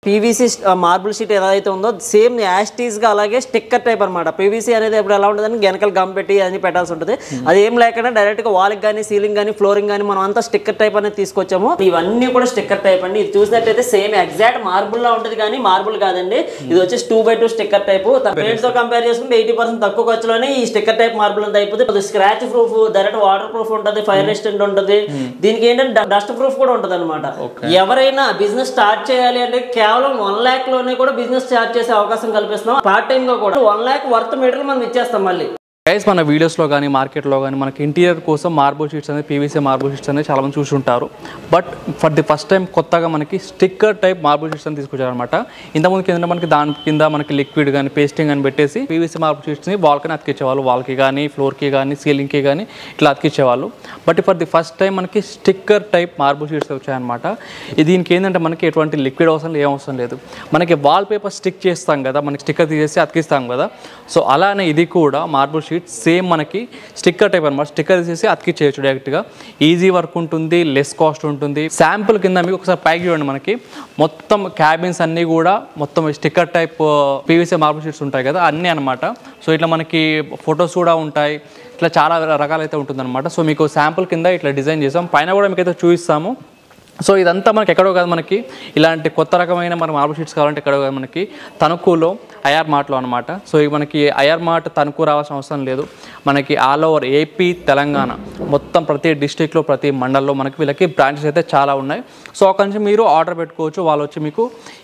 PVC marble sheet ఏదైతే ఉందో same యాస్టీస్ గా అలాగే స్టిక్కర్ టైప్ అనమాట. పీవీసీ అనేది ఇప్పుడు ఎలా ఉంటుందని వెనకాల గమ్ పెట్టి అని పెట్టాల్సి ఉంటుంది. అది ఏం లేకుండా డైరెక్ట్ గా వాల్ కానీ సీలింగ్ కానీ ఫ్లోరింగ్ కానీ మనం అంతా స్టిక్కర్ టైప్ అనేది తీసుకొచ్చాము. ఇవన్నీ కూడా స్టిక్కర్ టైప్ అండి. ఇది చూసినట్టయితే సేమ్ ఎగ్జాక్ట్ మార్బుల్ లా ఉంటుంది కానీ మార్బుల్ కాదండి. ఇది వచ్చేసి 2x2 స్టిక్కర్ టైప్. పెయింట్ తో కంపేర్ చేసుకుంటే 80% తక్కువ ఖర్చులోనే ఈ స్టిక్కర్ టైప్ మార్బుల్ అంతా అయిపోతుంది. Scratch proof, direct water proof ఉంటుంది, ఫైర్ రెసిస్టెంట్ ఉంటుంది. దీనికి ఏంటంటే డస్ట్ ప్రూఫ్ కూడా ఉంటుంది అనమాట. ఎవరైనా బిజినెస్ స్టార్ట్ చేయాలి అంటే కేవలం 1 lakh లోనే కూడా బిజినెస్ స్టార్ట్ చేసే అవకాశం కల్పిస్తున్నాం. పార్ట్ టైం గా కూడా 1 lakh వర్త్ మెటీరియల్ మనం ఇచ్చేస్తాం. మళ్ళీ గైస్ మన వీడియోస్లో కానీ మార్కెట్లో కానీ మనకి ఇంటీరియర్ కోసం మార్బుల్ షీట్స్ అనేది పీవీసీ మార్బుల్ షీట్స్ అనేది చాలామంది చూసి ఉంటారు. But for the first time కొత్తగా మనకి స్టిక్కర్ టైప్ మార్బుల్ షీట్స్ అని తీసుకొచ్చారనమాట. ఇంతకుముందు కింద మనకి దాని కింద మనకి లిక్విడ్ కానీ పేస్టింగ్ అని పెట్టేసి పీవీసీ మార్బుల్ షీట్స్ని వాల్కి అతికించేవాళ్ళు. వాల్కి కానీ ఫ్లోర్కి కానీ సీలింగ్కి కానీ ఇట్లా అతికించేవాళ్ళు. But for the first time మనకి స్టిక్కర్ టైప్ మార్బుల్ షీట్స్ వచ్చాయన్నమాట. దీనికి ఏంటంటే మనకి ఎటువంటి లిక్విడ్ అవసరం ఏం అవసరం లేదు. మనకి వాల్ పేపర్ స్టిక్ చేస్తాం కదా, మనకి స్టిక్కర్ తీసేసి అతికిస్తాం కదా. సో అలానే ఇది కూడా మార్బుల్ షీట్ సేమ్ మనకి స్టిక్కర్ టైప్ అనమాట. స్టిక్కర్ తీసేసి అతికించేయచ్చు డైరెక్ట్గా. ఈజీ వర్క్ ఉంటుంది, లెస్ కాస్ట్ ఉంటుంది. శాంపుల్ కింద మీకు ఒకసారి పైకి చూడండి. మనకి మొత్తం క్యాబిన్స్ అన్నీ కూడా మొత్తం sticker type PVC marble sheets ఉంటాయి కదా, అన్నీ అనమాట. సో ఇట్లా మనకి ఫొటోస్ కూడా ఉంటాయి. ఇట్లా చాలా రకాలైతే ఉంటుందన్నమాట. సో మీకు శాంపుల్ కింద ఇట్లా డిజైన్ చేసాం. పైన కూడా మీకైతే చూపిస్తాము. సో ఇదంతా మనకి ఎక్కడో కాదు, మనకి ఇలాంటి కొత్త రకమైన మన మార్బుల్ షీట్స్ కావాలంటే ఎక్కడో కాదు, మనకి తణుకులో ఐఆర్ మార్ట్లో అనమాట. సో ఇవి మనకి ఐఆర్ మార్ట్ తణుకు రావాల్సిన అవసరం లేదు. మనకి ఆల్ ఓవర్ ఏపీ, తెలంగాణ మొత్తం ప్రతి డిస్ట్రిక్ట్లో ప్రతి మండల్లో మనకి వీళ్ళకి బ్రాంచెస్ అయితే చాలా ఉన్నాయి. సో అక్కడి నుంచి మీరు ఆర్డర్ పెట్టుకోవచ్చు. వాళ్ళు వచ్చి మీకు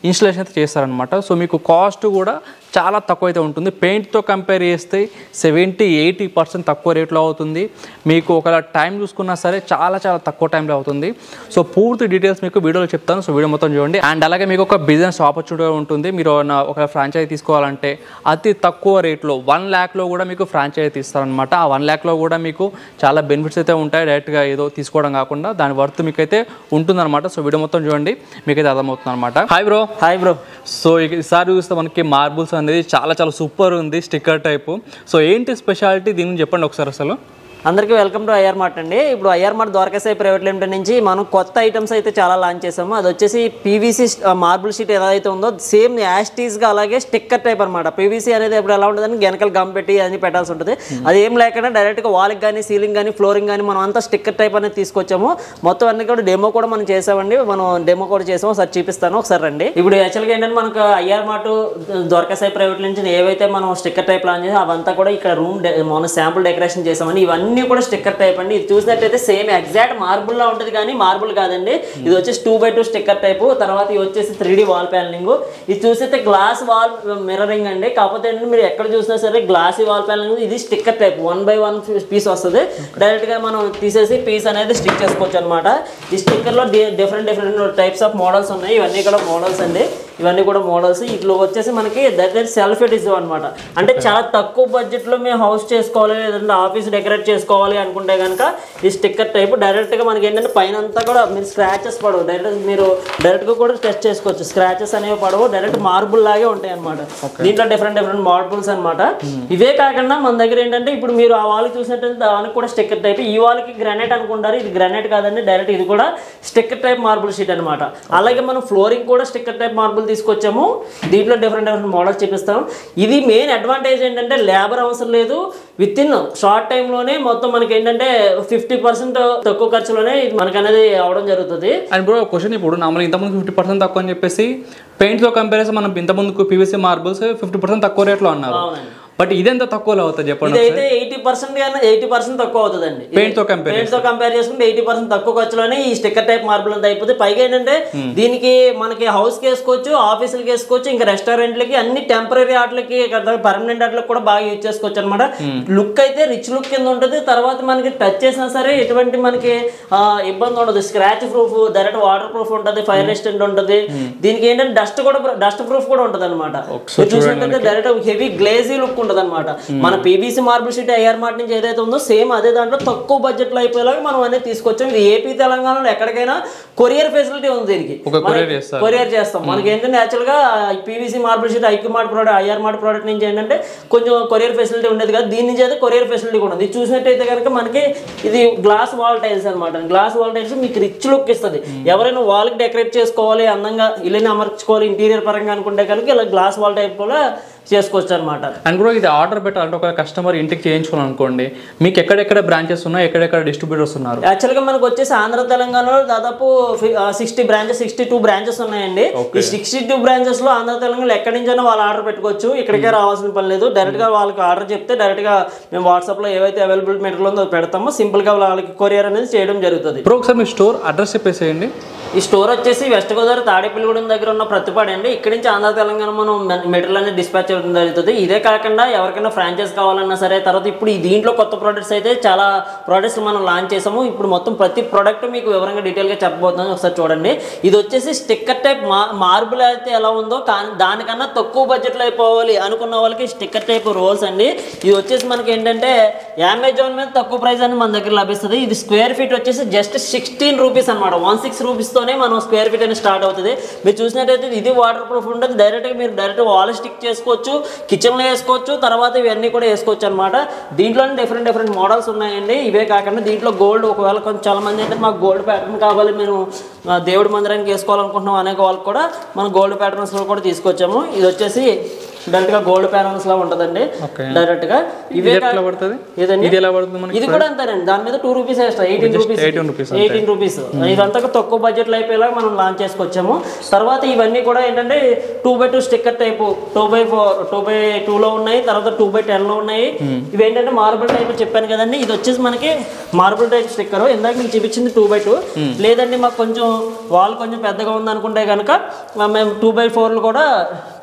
ఇన్స్టలేషన్ అయితే చేస్తారనమాట. సో మీకు కాస్ట్ కూడా చాలా తక్కువ అయితే ఉంటుంది. పెయింట్తో కంపేర్ చేస్తే 70-80% తక్కువ రేట్లో అవుతుంది. మీకు ఒకవేళ టైం చూసుకున్నా సరే చాలా చాలా తక్కువ టైంలో అవుతుంది. సో పూర్తి డీటెయిల్స్ మీకు వీడియోలో చెప్తాను. సో వీడియో మొత్తం చూడండి. అండ్ అలాగే మీకు ఒక బిజినెస్ ఆపర్చునిటీ ఉంటుంది. మీరు ఒక ఫ్రాంచైజీ తీసుకోవాలంటే అతి తక్కువ రేట్లో 1 lakh కూడా మీకు ఫ్రాంచైజీ తీస్తారనమాట. ఆ 1 lakh కూడా మీకు చాలా బెనిఫిట్స్ అయితే ఉంటాయి. డైరెక్ట్గా ఏదో తీసుకోవడం కాకుండా దాని వర్త్ మీకు అయితే ఉంటుందన్నమాట. సో వీడియో మొత్తం చూడండి, మీకైతే అర్థమవుతుంది అనమాట. Hi bro. Hi bro. So ఈసారి చూస్తే మనకి మార్బుల్స్ అనేది చాలా చాలా సూపర్ ఉంది, స్టిక్కర్ టైపు. సో ఏంటి స్పెషాలిటీ దీన్ని చెప్పండి ఒకసారి. అసలు అందరికీ వెల్కమ్ టు ఐఆర్ మార్ట్ అండి. ఇప్పుడు IR mart Dwarakasai private limited నుంచి మనం కొత్త ఐటమ్స్ అయితే చాలా లాంచ్ చేసాము. అది వచ్చేసి పీవీసీ మార్బుల్ షీట్ ఏదైతే ఉందో సేమ్ యాస్టీస్ గా అలాగే స్టిక్కర్ టైప్ అనమాట. పీవీసీ అనేది ఇప్పుడు ఎలా ఉంటుందని వెనకాల గమ్ పెట్టి అని పెట్టాల్సి ఉంటుంది. అది ఏం లేకుండా డైరెక్ట్ గా వాల్కి కానీ సీలింగ్ కానీ ఫ్లోరింగ్ కానీ మనం అంతా స్టిక్కర్ టైప్ అనేది తీసుకొచ్చాము. మొత్తం అన్ని కూడా డెమో కూడా మనం చేసామండి. మనం డెమో కూడా చేసాము. ఒకసారి చూపిస్తాను, ఒకసారి రండి. ఇప్పుడు యాక్చువల్గా ఏంటంటే మనకు ఐఆర్ మార్ట్ ద్వారకాసాయి ప్రైవేట్ నుంచి ఏవైతే మనం స్టిక్కర్ టైప్ లాంచ్ చేసాం అవంతా కూడా ఇక్కడ రూమ్ మనం శాంపుల్ డెకరేషన్ చేసామని. ఇవన్నీ కూడా స్టిక్కర్ టైప్ అండి. ఇది చూసినట్టయితే సేమ్ ఎగ్జాక్ట్ మార్బుల్ లా ఉంటుంది కానీ మార్బుల్ కాదండి. ఇది వచ్చేసి 2x2 స్టిక్కర్ టైప్. తర్వాత ఇది వచ్చేసి 3D వాల్ ప్యానలింగ్. ఇది చూస్తే గ్లాస్ వాల్ మిర్రరింగ్ అండి. కాకపోతే ఏంటంటే మీరు ఎక్కడ చూసినా సరే గ్లాసీ వాల్ ప్యానలింగ్. ఇది స్టిక్కర్ టైప్ 1x1 పీస్ వస్తుంది. డైరెక్ట్ గా మనం తీసేసి పీస్ అనేది స్టిక్ చేసుకోవచ్చు అనమాట. ఈ స్టిక్కర్ లో డిఫరెంట్ టైప్స్ ఆఫ్ మోడల్స్ ఉన్నాయి. ఇవన్నీ కూడా మోడల్స్ అండి. ఇవన్నీ కూడా మోడల్స్. ఇట్లా వచ్చేసి మనకి దగ్గర సెల్ఫ్ ఎడిజివ్ అనమాట. అంటే చాలా తక్కువ బడ్జెట్ లో మేము హౌస్ చేసుకోవాలి లేదంటే ఆఫీస్ డెకరేట్ చేసుకోవాలి అనుకుంటే కనుక ఈ స్టిక్కర్ టైప్ డైరెక్ట్ గా మనకి ఏంటంటే పైన అంతా కూడా మీరు స్క్రాచెస్ పడవు. మీరు డైరెక్ట్ గా కూడా టెస్ట్ చేసుకోవచ్చు. స్క్రాచెస్ అనేవి పడవు, డైరెక్ట్ మార్బుల్ లాగే ఉంటాయి అనమాట. దీంట్లో డిఫరెంట్ మార్బుల్స్ అనమాట. ఇవే కాకుండా మన దగ్గర ఏంటంటే ఇప్పుడు మీరు ఆ వాల్ చూసినట్టు దానికి కూడా స్టిక్కర్ టైప్. ఈ వాల్కి గ్రానైట్ అనుకుంటారు, ఇది గ్రానైట్ కాదండి. డైరెక్ట్ ఇది కూడా స్టిక్కర్ టైప్ మార్బుల్ షీట్ అనమాట. అలాగే మనం ఫ్లోరింగ్ కూడా స్టిక్కర్ టైప్ మార్బుల్ తీసుకొచ్చాము. దీంట్లో డిఫరెంట్ మోడల్స్ చూపిస్తాం. ఇది మెయిన్ అడ్వాంటేజ్ ఏంటంటే లేబర్ అవసరం లేదు. విత్ ఇన్ షార్ట్ టైమ్ లోనే మొత్తం మనకి ఏంటంటే 50% తక్కువ ఖర్చులోనే మనకి అనేది అవడం జరుగుతుంది. అండ్ బ్రో క్వశ్చన్, ఇప్పుడు నార్మల్ ఇంతకుముందు 50% తక్కువ అని చెప్పేసి పెయింట్ తో కంపేర్ మనం ఇంతకుముందు పీవీసీ మార్బుల్స్ 50% తక్కువ రేట్లో అన్నారు. బట్ ఇదెంత తక్కువలో అవుతుంది చెప్పండి. ఇదైతే 80% తక్కువ అవుతుందండి. పెయింట్ తో కంపేర్ చేసుకుంటే 80% తక్కువ ఖర్చులోనే ఈ స్టిక్కర్ టైప్ మార్బుల్ అంతా అయిపోతుంది. పైగా ఏంటంటే దీనికి మనకి హౌస్ కి వేసుకోవచ్చు, ఆఫీసులకి వేసుకోవచ్చు, ఇంకా రెస్టారెంట్లకి, అన్ని టెంపరీ ఆటలకి, పర్మనెంట్ ఆటలకు కూడా బాగా యూజ్ చేసుకోవచ్చు అనమాట. లుక్ అయితే రిచ్ లుక్ కింద ఉంటుంది. తర్వాత మనకి టచ్ చేసినా సరే ఎటువంటి మనకి ఇబ్బంది ఉండదు. Scratch proof, direct water proof ఉంటుంది, ఫైర్ రెసిస్టెంట్ ఉంటుంది. దీనికి ఏంటంటే డస్ట్ ప్రూఫ్ కూడా ఉంటుంది అనమాట. చూసినట్లయితే డైరెక్ట్ హెవీ గ్లేజీ లుక్ ఉండదు అనమాట. మన PVC marble sheet IR mart నుంచి ఏదైతే ఉందో సేమ్ అదే దాంట్లో తక్కువ బడ్జెట్ లో అయిపోయేలాగా మనం అనేది తీసుకొచ్చాం. ఇది ఏపీ తెలంగాణలో ఎక్కడికైనా కొరియర్ ఫెసిలిటీ ఉంది దీనికి, కొరియర్ చేస్తాం. మనకి ఏంటంటే యాక్చువల్ గా PVC marble sheet IQ mart product IR mart product నుంచి ఏంటంటే కొంచెం కొరియర్ ఫెసిలిటీ ఉండేది కదా, దీని నుంచి అయితే కొరియర్ ఫెసిలిటీ కూడా ఉంది. చూసినట్టయితే కనుక మనకి ఇది గ్లాస్ వాల్ టైల్స్ అనమాట. గ్లాస్ వాల్ టైల్స్ మీకు రిచ్ లుక్ ఇస్తుంది. ఎవరైనా వాల్కి డెకరేట్ చేసుకోవాలి, అందంగా ఇల్లుని అమర్చుకోవాలి ఇంటీరియర్ పరంగా అనుకుంటే కనుక ఇలా గ్లాస్ వాల్ టైప్ కూడా చేసుకోవచ్చు అనమాట. అండ్ బ్రో ఇది ఆర్డర్ పెట్టాలంటే ఒక కస్టమర్ ఇంటికి చేయించుకోవాలనుకోండి, మీకు ఎక్కడెక్కడ బ్రాంచెస్ ఉన్నాయి, ఎక్కడెక్కడ డిస్ట్రిబ్యూటర్స్ ఉన్నారు? యాక్చువల్గా మనకు వచ్చేసి ఆంధ్ర తెలంగాణలో దాదాపు 62 బ్రాంచెస్ ఉన్నాయండి. ఈ 62 బ్రాంచెస్ లో ఆంధ్ర తెలంగాణలో ఎక్కడి నుంచైనా వాళ్ళు ఆర్డర్ పెట్టుకోవచ్చు. ఇక్కడికే రావాల్సిన పని లేదు. డైరెక్ట్ గా వాళ్ళకి ఆర్డర్ చెప్తే డైరెక్ట్ గా మేము వాట్సాప్ లో ఏవైతే అవైలబుల్ మెటీరియల్ ఉందో పెడతామో, సింపుల్ గా వాళ్ళకి కొరియర్ అనేది చేయడం జరుగుతుంది. బ్రో ఒకసారి మీ స్టోర్ అడ్రస్ చెప్పేసేయండి. ఈ స్టోర్ వచ్చేసి వెస్ట్ గోదావరి తాడేపల్లిగూడెం దగ్గర ఉన్న ప్రతిపాడు అండి. ఇక్కడి నుంచి ఆంధ్ర తెలంగాణ మనం మెటీరియల్ అనేది డిస్పాచ్ చేయడం జరుగుతుంది. ఇదే కాకుండా ఎవరికైనా ఫ్రాంచైజ్ కావాలన్నా సరే, తర్వాత ఇప్పుడు దీంట్లో కొత్త ప్రోడక్ట్స్ అయితే చాలా ప్రోడక్ట్స్ మనం లాంచ్ చేసాము. ఇప్పుడు మొత్తం ప్రతి ప్రోడక్ట్ మీకు వివరంగా డీటెయిల్గా చెప్పబోతున్నాను, ఒకసారి చూడండి. ఇది వచ్చేసి స్టిక్కర్ టైప్ మార్బుల్ అయితే ఎలా ఉందో కానీ దానికన్నా తక్కువ బడ్జెట్లో అయిపోవాలి అనుకున్న వాళ్ళకి స్టిక్కర్ టైప్ రోల్స్ అండి. ఇది వచ్చేసి మనకి ఏంటంటే అమెజాన్ మీద తక్కువ ప్రైస్ అని మన దగ్గర లభిస్తుంది. ఇది స్క్వేర్ ఫీట్ వచ్చేసి జస్ట్ 16 రూపీస్ అనమాట. 16 రూపీస్తోనే మనం స్క్వేర్ ఫీట్ అనేది స్టార్ట్ అవుతుంది. మీరు చూసినట్టయితే ఇది వాటర్ ప్రూఫ్ ఉంటుంది. డైరెక్ట్గా మీరు డైరెక్ట్ వాల్ స్టిక్ చేసుకోవచ్చు, కిచెన్లో వేసుకోవచ్చు, తర్వాత ఇవన్నీ కూడా వేసుకోవచ్చు అనమాట. దీంట్లోనే డిఫరెంట్ మోడల్స్ ఉన్నాయండి. ఇవే కాకుండా దీంట్లో గోల్డ్, ఒకవేళ కొంచెం చాలా మంది ఏంటంటే మాకు గోల్డ్ ప్యాటర్న్ కావాలి, మేము దేవుడి మందిరానికి వేసుకోవాలనుకుంటున్నాం అనేక వాళ్ళకి కూడా మనం గోల్డ్ ప్యాటర్న్స్ కూడా తీసుకొచ్చాము. ఇది వచ్చేసి డైరెక్ట్ గా గోల్డ్ ప్యానల్స్ లా ఉంటదండి. డైరెక్ట్ గా ఇవే ఇది కూడా అంతేనండి. దాని మీద 2 రూపీస్ ఎక్స్ట్రా 18 రూపీస్. ఇదంతా తక్కువ బడ్జెట్ లో అయిపోయేలా మనం లాంచ్ చేసుకొచ్చాము. తర్వాత ఇవన్నీ కూడా ఏంటంటే 2x2 స్టిక్కర్ టైప్ 2x2 లో ఉన్నాయి, తర్వాత 2x10 లో ఉన్నాయి. ఇవి ఏంటంటే మార్బుల్ టైప్ చెప్పాను కదండి. ఇది వచ్చేసి మనకి మార్బుల్ టైప్ స్టిక్కర్. ఇందాక మీకు చూపించింది 2x2. లేదండి మాకు కొంచెం వాల్ కొంచెం పెద్దగా ఉంది అనుకుంటే కనుక మేము 2x4 కూడా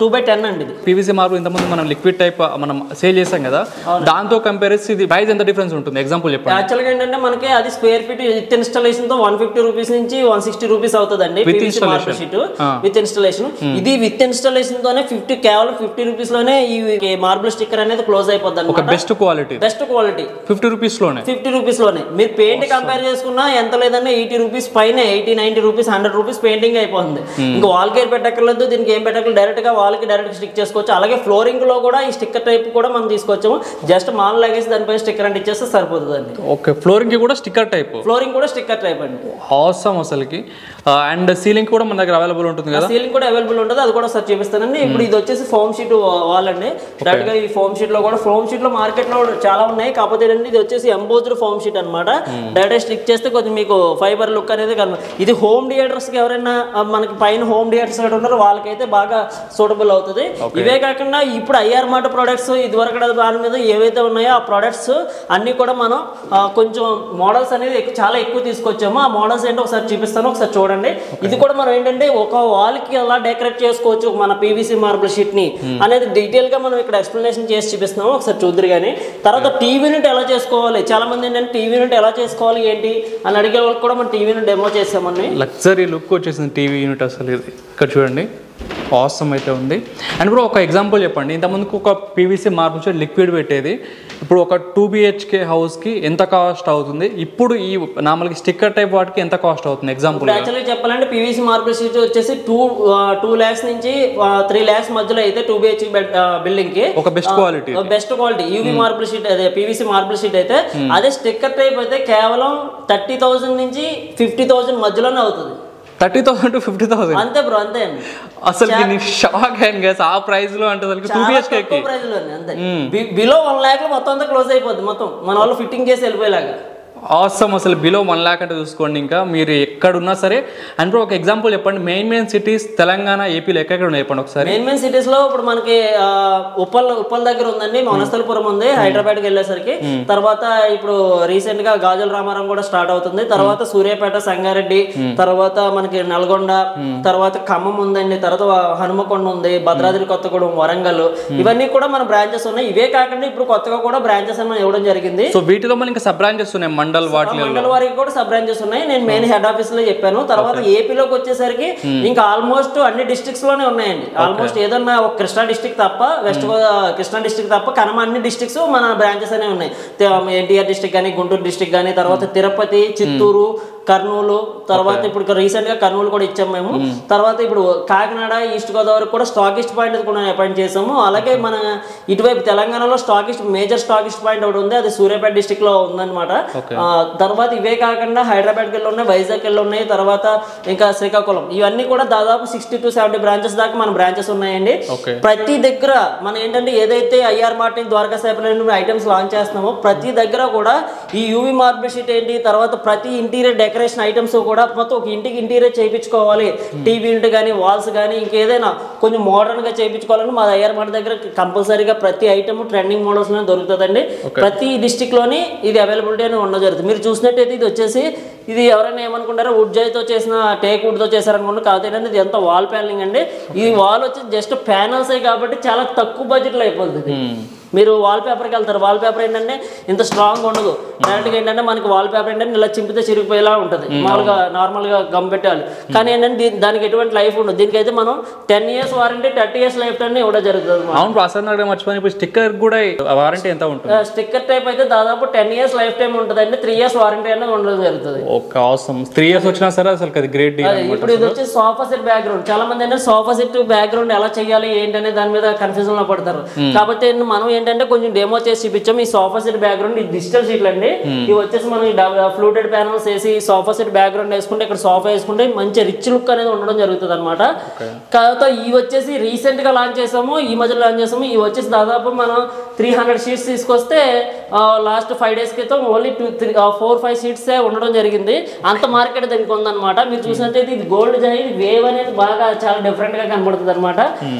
2x10 అండి. ఇది పీవీసీ మార్బుల్ ఇంతకుముందు మనం లిక్విడ్ టైప్ మనం సేల్ చేసాం కదా, దాంతో కంపేర్ చేసి ఇది ప్రైస్ ఎంత డిఫరెన్స్ ఉంటుంది? ఎగ్జాంపుల్ చెప్పండి. యాక్చువల్గా ఏంటంటే మనకి అది స్క్వేర్ ఫీట్ విత్ ఇన్స్టాలేషన్ తో 150 రూపీస్ నుంచి 160 రూపీస్ అవుతుందండి. With installation. ఇది విత్ ఇన్స్టాలేషన్ తోనే కేవలం 50 రూపీస్ లోనే ఈ మార్బుల్ స్టిక్కర్ అనేది క్లోజ్ అయిపోద్ది. బెస్ట్ క్వాలిటీ 50 రూపీస్ లోనే. మీరు పెయింట్ కంపేర్ చేసుకున్నా ఎంత లేదన్నా 80 రూపీస్ పైన, 80-90 రూపీస్ 100 రూపీస్ పెయింటింగ్ అయిపోతుంది. ఇంకా వాల్ కేర్ పెట్టక్కర్లేదు, దీనికి ఏం పెట్టక్కర్లేదు, డైరెక్ట్ గా వాల్ కి డైరెక్ట్ స్టిక్ చేసుకోవచ్చు. అలాగే ఫ్లోరింగ్ లో కూడా ఈ స్టిక్కర్ టైప్ కూడా మనం తీసుకొచ్చాము. జస్ట్ మాల్ లాగేసి దానిపై స్టిక్కర్ అంటే ఇచ్చేస్తే సరిపోతుందండి. ఓకే, ఫ్లోరింగ్ కూడా స్టిక్కర్ టైప్ అండి. ఆసమ్ అసలుకి. అండ్ సీలింగ్ కూడా మన దగ్గర అవైలబుల్ ఉంటుంది కదా? సీలింగ్ కూడా అవైలబుల్ ఉంటుంది, అది కూడా ఒకసారి చూపిస్తానండి. ఇప్పుడు ఇది వచ్చేసి ఫోమ్ షీట్ వాల్ అండి. డైరెక్ట్ గా ఈ ఫోమ్ షీట్ లో కూడా మార్కెట్ లో చాలా ఉన్నాయి. కాకపోతే ఇది వచ్చేసి ఎంబోజ్డ్ ఫోమ్ షీట్ అనమాట. డైరెక్ట్ స్టిక్ చేస్తే కొంచెం మీకు ఫైబర్ లుక్ అనేది ఇది హోమ్ థియేటర్స్ కి ఎవరైనా మనకి పైన హోమ్ థియేటర్స్ ఉన్నారో వాళ్ళకైతే బాగా సూటబుల్ అవుతుంది. ఇవే కాకుండా ఇప్పుడు ఐఆర్ మార్ట్ ప్రొడక్ట్స్ ఇదివరకు దాని మీద ఏవైతే ఉన్నాయో ఆ ప్రొడక్ట్స్ అన్ని కూడా మనం కొంచెం మోడల్స్ అనేది చాలా ఎక్కువ తీసుకొచ్చాము. ఆ మోడల్స్ ఏంటో ఒకసారి చూపిస్తాను, ఒకసారి చూడండి. ఇది కూడా మనం ఏంటంటే ఒక వాల్ కి ఎలా డెకరేట్ చేసుకోవచ్చు మన పీవీసీ మార్బుల్ షీట్ ని అనేది డీటెయిల్ గా మనం ఇక్కడ ఎక్స్ప్లెనేషన్ చేసి చూపిస్తున్నాము. ఒకసారి చూద్దరు కానీ. తర్వాత టీవీ యూనిట్ ఎలా చేసుకోవాలి, చాలా మంది ఏంటంటే టీవీ యూనిట్ ఎలా చేసుకోవాలి ఏంటి అని అడిగే వాళ్ళకి కూడా మనం టీవీ యూనిట్ డెమో చేసామని. లగ్జరీ లుక్ వచ్చేసింది టీవీ యూనిట్ అసలు. ఇది ఇక్కడ చూడండి, ఆసమ్ అయితే ఉంది. అండ్ ఇప్పుడు ఒక ఎగ్జాంపుల్ చెప్పండి. ఇంతకుముందుకు ఒక పీవీసీ మార్బుల్ షీట్ లిక్విడ్ పెట్టేది, ఇప్పుడు ఒక 2 BHK హౌస్కి ఎంత కాస్ట్ అవుతుంది, ఇప్పుడు ఈ నార్మల్గా స్టిక్కర్ టైప్ వాటికి ఎంత కాస్ట్ అవుతుంది? ఎగ్జాంపుల్ యాక్చువల్గా చెప్పాలంటే పీవీసీ మార్బుల్ షీట్ వచ్చేసి 2 lakhs నుంచి 3 lakhs మధ్యలో అయితే 2 BHK బిల్డింగ్ కి ఒక best quality UV marble sheet అదే పీవీసీ మార్బుల్ షీట్ అయితే, అదే స్టిక్కర్ టైప్ అయితే కేవలం 30,000 నుంచి 50,000 మధ్యలోనే అవుతుంది. 30,000 to 50,000 అంతే బ్రో, అంతే అండి. అసలు షాక్ అయ్యాను గైస్. ఆ ప్రైస్ లో అంటే అసలు 2 BHK ప్రైస్ లోనే అంతే. బిలో 1 lakh లో మొత్తం అంతా క్లోజ్ అయిపోద్ది. మొత్తం మన వాళ్ళు ఫిట్టింగ్ చేసి వెళ్ళిపోయేలాగా. ఆసమ్ అసలు బిలో 1 lakh అంటే చూసుకోండి. ఇంకా మీరు ఎక్కడున్నా సరే. అండ్ ఒక ఎగ్జాంపుల్ చెప్పండి, మెయిన్ సిటీస్ తెలంగాణ ఏపీలో ఎక్కడ ఉన్నాయి చెప్పండి ఒకసారి. మెయిన్ సిటీస్ లో ఇప్పుడు మనకి ఉప్పల్ దగ్గర ఉందండి, వనస్థలపురం ఉంది, హైదరాబాద్కి వెళ్ళేసరికి. తర్వాత ఇప్పుడు రీసెంట్ గా గాజుల రామారం కూడా స్టార్ట్ అవుతుంది. తర్వాత సూర్యాపేట, సంగారెడ్డి, తర్వాత మనకి నల్గొండ, తర్వాత ఖమ్మం ఉందండి, తర్వాత హనుమకొండ ఉంది, భద్రాద్రి కొత్తగూడెం, వరంగల్, ఇవన్నీ కూడా మన బ్రాంచెస్ ఉన్నాయి. ఇవే కాకుండా ఇప్పుడు కొత్తగా కూడా బ్రాంచెస్ ఇవ్వడం జరిగింది. సో వీటిలో మనకి సబ్ బ్రాంచెస్ ఉన్నాయి. మండల్ వారికి కూడా సబ్ బ్రాంచెస్ ఉన్నాయి. నేను మెయిన్ హెడ్ ఆఫీస్ లో చెప్పాను. తర్వాత ఏపీలోకి వచ్చేసరికి ఇంకా ఆల్మోస్ట్ అన్ని డిస్ట్రిక్ట్స్ లోనే ఉన్నాయండి. ఆల్మోస్ట్ ఏదన్నా ఒక కృష్ణా డిస్ట్రిక్ట్ తప్ప, వెస్ట్ కృష్ణా డిస్ట్రిక్ట్ తప్ప కనమ అన్ని డిస్ట్రిక్ట్స్ మన బ్రాంచెస్ అనే ఉన్నాయి. ఎన్టీఆర్ డిస్ట్రిక్ట్ కానీ, గుంటూరు డిస్ట్రిక్ట్ కానీ, తర్వాత తిరుపతి, చిత్తూరు, కర్నూలు, తర్వాత ఇప్పుడు రీసెంట్ గా కర్నూలు కూడా ఇచ్చాము మేము. తర్వాత ఇప్పుడు కాకినాడ, ఈస్ట్ గోదావరి కూడా స్టాకిస్ట్ పాయింట్ కూడా అపాయింట్ చేసాము. అలాగే మన ఇటువైపు తెలంగాణలో మేజర్ స్టాకిస్ట్ పాయింట్ ఒకటి ఉంది, అది సూర్యాపేట డిస్ట్రిక్ట్ లో ఉందన్నమాట. తర్వాత ఇవే కాకుండా హైదరాబాద్కి వెళ్ళి ఉన్నాయి, వైజాగ్ వెళ్ళి ఉన్నాయి, తర్వాత ఇంకా శ్రీకాకుళం, ఇవన్నీ కూడా దాదాపు 60 to 70 బ్రాంచెస్ దాకా మన బ్రాంచెస్ ఉన్నాయండి. ప్రతి దగ్గర మనం ఏంటంటే ఏదైతే ఐఆర్ మార్టిన్ ద్వారకా సైపర్ ఐటమ్స్ లాంచ్ చేస్తున్నామో ప్రతి దగ్గర కూడా ఈ యూవీ మార్బుల్ షీట్ ఏంటి, తర్వాత ప్రతి ఇంటీరియర్ డెకరేషన్ ఐటమ్స్ కూడా మొత్తం ఒక ఇంటికి ఇంటీరియర్ చేయించుకోవాలి, టీవీ యూనిట్ కానీ, వాల్స్ కానీ, ఇంకేదైనా కొంచెం మోడర్న్ గా చేయించుకోవాలని మా ఐఆర్ మార్ట్ దగ్గర కంపల్సరీగా ప్రతి ఐటమ్ ట్రెండింగ్ మోడల్స్ లో దొరుకుతుందండి. ప్రతి డిస్టిక్ లోని ఇది అవైలబిలిటీ అని ఉండడం జరుగుతుంది. మీరు చూసినట్టయితే ఇది వచ్చేసి ఇది ఎవరైనా ఏమనుకుంటారో వుడ్ జైతో చేసిన టేక్ వుడ్ తో చేశారనుకుంటే, కాదు ఏంటంటే ఇది ఎంత వాల్ ప్యానలింగ్ అండి. ఈ వాల్ వచ్చి జస్ట్ ప్యానల్సే కాబట్టి చాలా తక్కువ బడ్జెట్ లో అయిపోతుంది. మీరు వాల్ పేపర్కి వెళ్తారు, వాల్ పేపర్ ఏంటంటే ఇంత స్ట్రాంగ్ ఉండదు. డైరెక్ట్గా ఏంటంటే మనకి వాల్ పేపర్ ఏంటంటే ఇలా చింపితే చిరిగిపోయేలా ఉంటుంది, మామూలుగా నార్మల్గా గమ్ పెట్టాలి. కానీ ఏంటంటే దానికి ఎటువంటి లైఫ్ ఉండదు. దీనికైతే మనం 10 years warranty, 30 years life time ఇవ్వడం జరుగుతుంది. స్టిక్కర్ కూడా వారంటీ ఎంత ఉంటుంది? స్టిక్కర్ టైప్ అయితే దాదాపు 10 years లైఫ్ టైం ఉంటుంది అండి. 3 years వారంటీ అనేది ఉండడం జరుగుతుంది. 3 years వచ్చినా సరే అసలు గ్రేట్ డీల్. ఇప్పుడు ఇది వచ్చి సోఫా సెట్ బ్యాక్గ్రౌండ్. చాలా మంది ఏంటంటే సోఫా సెట్ బ్యాక్గ్రౌండ్ ఎలా చేయాలి ఏంటనే దాని మీద కన్ఫ్యూజన్ లో పడతారు. కాబట్టి మనం ఏంటంటే కొంచెం డెమో చేసి చూపించాం. ఈ సోఫా సెట్ బ్యాక్గ్రౌండ్ ఈ డిజిటల్ షీట్లు అండి. ఇవి వచ్చేసి మనం ఫ్లూటెడ్ ప్యానల్స్ వేసి సోఫా సెట్ బ్యాక్గ్రౌండ్ వేసుకుంటే ఇక్కడ సోఫా వేసుకుంటే మంచి రిచ్ లుక్ అనేది ఉండడం జరుగుతుంది అనమాట. తర్వాత ఇవి వచ్చేసి రీసెంట్ గా లాంచ్ చేసాము, ఈ మధ్యలో లాంచ్ చేసాము. ఇవి వచ్చేసి దాదాపు మనం 300 sheets తీసుకొస్తే లాస్ట్ 5 days క్రితం ఓన్లీ 4-5 sheets ఉండడం జరిగింది. అంత మార్కెట్ దానికి ఉందన్నమాట. మీరు చూసినట్టయితే ఇది గోల్డ్ జరీ వేవ్ అనేది బాగా చాలా డిఫరెంట్ గా కనబడుతుంది అనమాట.